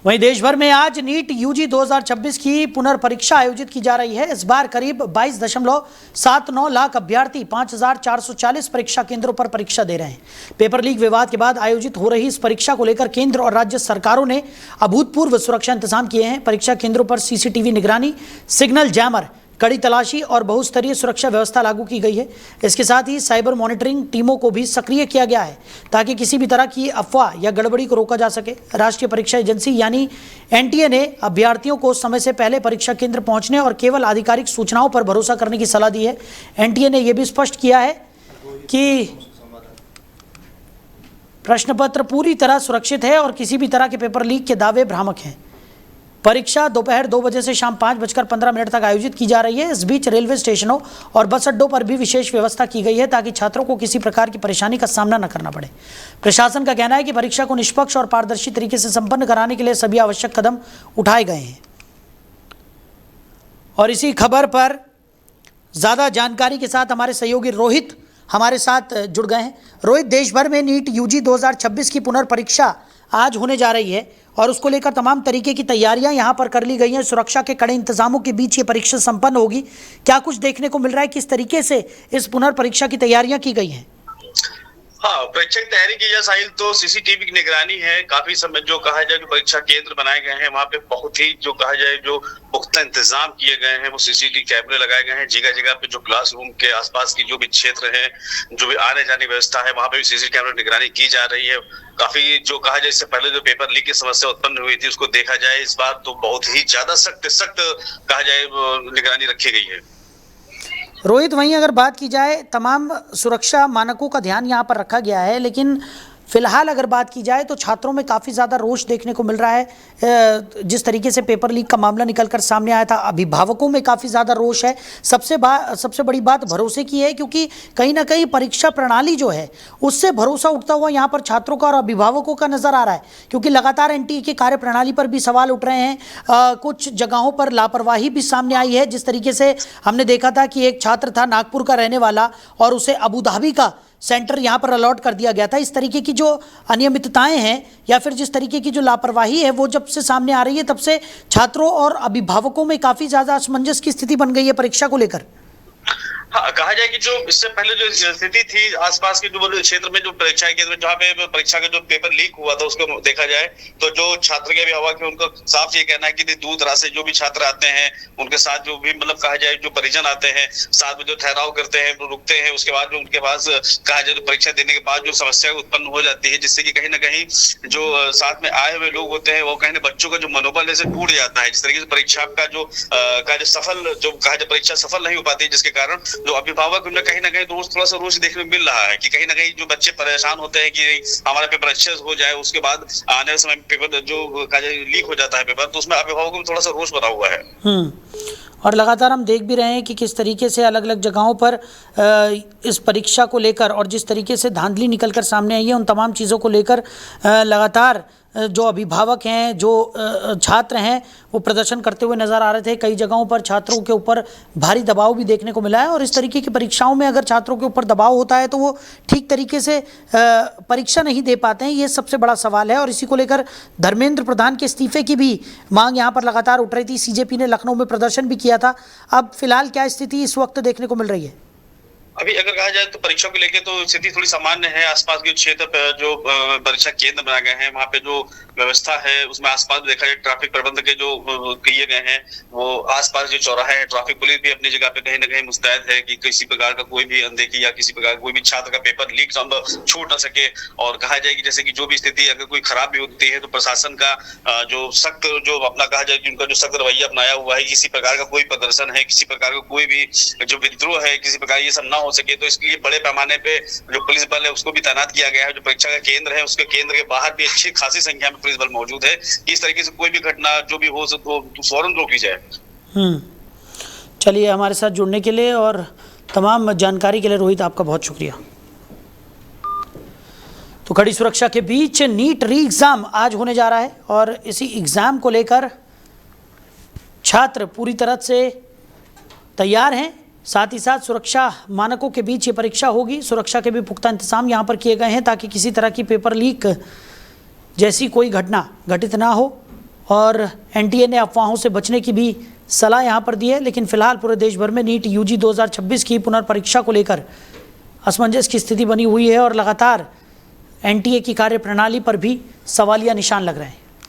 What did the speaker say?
वहीं देश भर में आज नीट यूजी 2026 की पुनर्परीक्षा आयोजित की जा रही है। इस बार करीब 22.79 लाख अभ्यर्थी 5,440 परीक्षा केंद्रों पर परीक्षा दे रहे हैं। पेपर लीक विवाद के बाद आयोजित हो रही इस परीक्षा को लेकर केंद्र और राज्य सरकारों ने अभूतपूर्व सुरक्षा इंतजाम किए हैं। परीक्षा केंद्रों पर सीसीटीवी निगरानी, सिग्नल जैमर, कड़ी तलाशी और बहुस्तरीय सुरक्षा व्यवस्था लागू की गई है। इसके साथ ही साइबर मॉनिटरिंग टीमों को भी सक्रिय किया गया है ताकि किसी भी तरह की अफवाह या गड़बड़ी को रोका जा सके। राष्ट्रीय परीक्षा एजेंसी यानी एनटीए ने अभ्यर्थियों को समय से पहले परीक्षा केंद्र पहुंचने और केवल आधिकारिक सूचनाओं पर भरोसा करने की सलाह दी है। एनटीए ने यह भी स्पष्ट किया है कि प्रश्न पत्र पूरी तरह सुरक्षित है और किसी भी तरह के पेपर लीक के दावे भ्रामक हैं। परीक्षा दोपहर 2 बजे से शाम 5:15 तक आयोजित की जा रही है। इस बीच रेलवे स्टेशनों और बस अड्डों पर भी विशेष व्यवस्था की गई है ताकि छात्रों को किसी प्रकार की परेशानी का सामना न करना पड़े। प्रशासन का कहना है कि परीक्षा को निष्पक्ष और पारदर्शी तरीके से संपन्न कराने के लिए सभी आवश्यक कदम उठाए गए हैं। और इसी खबर पर ज़्यादा जानकारी के साथ हमारे सहयोगी रोहित हमारे साथ जुड़ गए हैं। रोहित, देश भर में नीट यूजी 2026 की पुनर्परीक्षा आज होने जा रही है और उसको लेकर तमाम तरीके की तैयारियां यहां पर कर ली गई हैं। सुरक्षा के कड़े इंतजामों के बीच ये परीक्षा संपन्न होगी। क्या कुछ देखने को मिल रहा है, किस तरीके से इस पुनर्परीक्षा की तैयारियां की गई हैं? हाँ, परीक्षा की तैयारी की जाए साहिल, तो सीसीटीवी की निगरानी है। काफी समय जो कहा जाए जो परीक्षा केंद्र बनाए गए हैं वहां पे बहुत ही जो कहा जाए जो पुख्ता इंतजाम किए गए हैं। वो सीसीटीवी कैमरे लगाए गए हैं जगह जगह पे। जो क्लासरूम के आसपास की जो भी क्षेत्र है, जो भी आने जाने की व्यवस्था है, वहां पे भी सीसीटीवी कैमरे निगरानी की जा रही है। काफी जो कहा जाए इससे पहले जो पेपर लीक की समस्या उत्पन्न हुई थी उसको देखा जाए, इस बार तो बहुत ही ज्यादा सख्त कहा जाए निगरानी रखी गई है। रोहित, वहीं अगर बात की जाए तमाम सुरक्षा मानकों का ध्यान यहाँ पर रखा गया है, लेकिन फिलहाल अगर बात की जाए तो छात्रों में काफ़ी ज़्यादा रोष देखने को मिल रहा है। जिस तरीके से पेपर लीक का मामला निकलकर सामने आया था, अभिभावकों में काफ़ी ज़्यादा रोष है। सबसे बड़ी बात भरोसे की है, क्योंकि कहीं ना कहीं परीक्षा प्रणाली जो है उससे भरोसा उठता हुआ यहाँ पर छात्रों का और अभिभावकों का नज़र आ रहा है, क्योंकि लगातार एनटीए की कार्यप्रणाली पर भी सवाल उठ रहे हैं। कुछ जगहों पर लापरवाही भी सामने आई है। जिस तरीके से हमने देखा था कि एक छात्र था नागपुर का रहने वाला और उसे अबू धाबी का सेंटर यहाँ पर अलॉट कर दिया गया था। इस तरीके की जो अनियमितताएं हैं या फिर जिस तरीके की जो लापरवाही है वो जब से सामने आ रही है तब से छात्रों और अभिभावकों में काफ़ी ज़्यादा असमंजस की स्थिति बन गई है परीक्षा को लेकर। हाँ, कहा जाए कि जो इससे पहले जो स्थिति थी आसपास के जो क्षेत्र में जो परीक्षा केंद्र जहाँ पे परीक्षा का जो पेपर लीक हुआ था उसको देखा जाए तो जो छात्र के अभिभावक है उनका साफ ये कहना है कि दूर दराज से जो भी छात्र आते हैं उनके साथ जो भी मतलब कहा जाए जो परिजन आते हैं, साथ में जो ठहराव करते हैं, रुकते हैं, उसके बाद जो उनके पास कहा जाए तो परीक्षा देने के बाद जो समस्या उत्पन्न हो जाती है, जिससे कि कहीं ना कहीं जो साथ में आए हुए लोग होते हैं वो कहीं बच्चों का जो मनोबल है टूट जाता है। जिस तरीके से परीक्षा का जो कहा जाए परीक्षा सफल नहीं हो पाती, जिसके कारण जो अभिभावक उनमें कहीं ना कहीं थोड़ा सा रोष देखने को मिल रहा है कि कहीं ना कहीं जो बच्चे परेशान होते हैं कि हमारा पेपर अच्छे से हो जाए, उसके बाद आने वाले समय पेपर जो लीक हो जाता है पेपर, तो उसमें अभिभावकों में थोड़ा सा रोष बना हुआ है। और लगातार हम देख भी रहे हैं कि किस तरीके से अलग अलग जगहों पर इस परीक्षा को लेकर और जिस तरीके से धांधली निकलकर सामने आई है, उन तमाम चीज़ों को लेकर लगातार जो अभिभावक हैं, जो छात्र हैं, वो प्रदर्शन करते हुए नज़र आ रहे थे। कई जगहों पर छात्रों के ऊपर भारी दबाव भी देखने को मिला है और इस तरीके की परीक्षाओं में अगर छात्रों के ऊपर दबाव होता है तो वो ठीक तरीके से परीक्षा नहीं दे पाते हैं। ये सबसे बड़ा सवाल है और इसी को लेकर धर्मेंद्र प्रधान के इस्तीफे की भी मांग यहाँ पर लगातार उठ रही थी। सीजेपी ने लखनऊ में प्रदर्शन भी किया था। अब फिलहाल क्या स्थिति इस वक्त देखने को मिल रही है? अभी अगर कहा जाए तो परीक्षा को लेकर तो स्थिति थोड़ी सामान्य है। आसपास के क्षेत्र पर जो परीक्षा केंद्र बनाए गए हैं वहाँ पे जो व्यवस्था है उसमें आसपास देखा जाए ट्रैफिक प्रबंध के जो किए गए हैं, वो आसपास जो चौराहे है, ट्रैफिक पुलिस भी अपनी जगह पे कहीं ना कहीं मुस्तैद है कि किसी प्रकार का कोई भी अनदेखी या किसी प्रकार कोई भी छात्र का पेपर लीक छूट ना सके। और कहा जाए कि जैसे कि जो भी स्थिति अगर कोई खराब भी होती है तो प्रशासन का जो सख्त जो अपना कहा जाए कि उनका जो सख्त रवैया अपनाया हुआ है, किसी प्रकार का कोई प्रदर्शन है, किसी प्रकार का कोई भी जो विद्रोह है, किसी प्रकार ये सब ना हो सके, तो इसके लिए बड़े पैमाने पे जो पुलिस बल है उसको भी तैनात किया गया है। जो परीक्षा का केंद्र है उसके केंद्र के बाहर भी अच्छी खासी संख्या में पुलिस बल मौजूद है। इस तरीके से कोई भी घटना जो भी हो तो फौरन रोक ली जाए। चलिए, हमारे साथ जुड़ने के लिए और तमाम जानकारी के लिए रोहित आपका बहुत शुक्रिया। तो कड़ी सुरक्षा के बीच नीट री एग्जाम आज होने जा रहा है और इसी एग्जाम को लेकर छात्र पूरी तरह से तैयार हैं। साथ ही साथ सुरक्षा मानकों के बीच ये परीक्षा होगी। सुरक्षा के भी पुख्ता इंतजाम यहाँ पर किए गए हैं ताकि किसी तरह की पेपर लीक जैसी कोई घटना घटित ना हो। और एनटीए ने अफवाहों से बचने की भी सलाह यहाँ पर दी है। लेकिन फिलहाल पूरे देश भर में नीट यूजी 2026 की पुनर्परीक्षा को लेकर असमंजस की स्थिति बनी हुई है और लगातार एनटीए की कार्यप्रणाली पर भी सवालिया निशान लग रहे हैं।